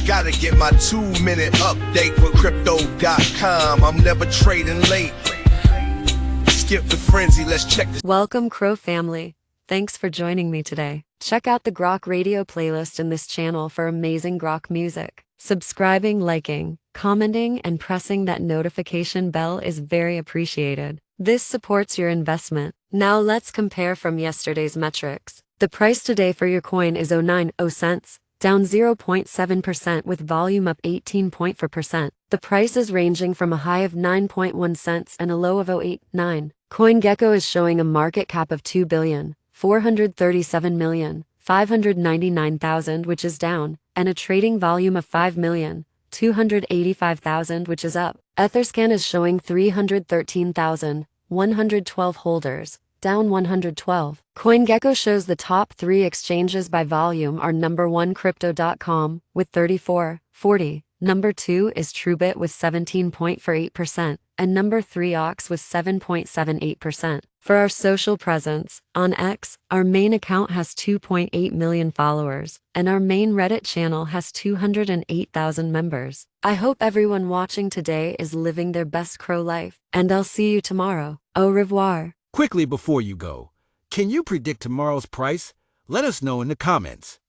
Gotta get my 2-minute update with crypto.com. I'm never trading late. Skip the frenzy, let's check this. Welcome, CRO family. Thanks for joining me today. Check out the GROKRadio playlist in this channel for amazing Grok music. Subscribing, liking, commenting, and pressing that notification bell is very appreciated. This supports your investment. Now let's compare from yesterday's metrics. The price today for your coin is 0.90 cents, down 0.7% with volume up 18.4%. The price is ranging from a high of 9.1 cents and a low of 0.89. CoinGecko is showing a market cap of 2,437,599,000, which is down, and a trading volume of 5,285,000, which is up. Etherscan is showing 313,112 holders, down 112. CoinGecko shows the top 3 exchanges by volume are number 1 Crypto.com with 34.40, number 2 is Truebit with 17.48%, and number 3 Ox with 7.78%. For our social presence, on X, our main account has 2.8 million followers, and our main Reddit channel has 208,000 members. I hope everyone watching today is living their best CRO life, and I'll see you tomorrow. Au revoir. Quickly before you go, can you predict tomorrow's price? Let us know in the comments.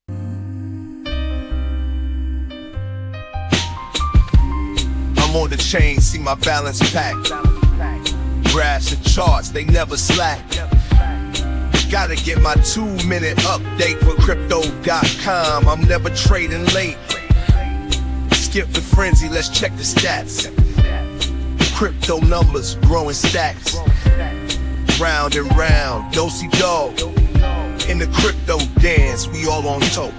I'm on the chain, see my balance packed. Graphs and charts, they never slack. Gotta get my 2-minute update with crypto.com. I'm never trading late. Skip the frenzy, let's check the stats. Crypto numbers, growing stacks. Round and round, do-si-do. In the crypto dance, we all on top.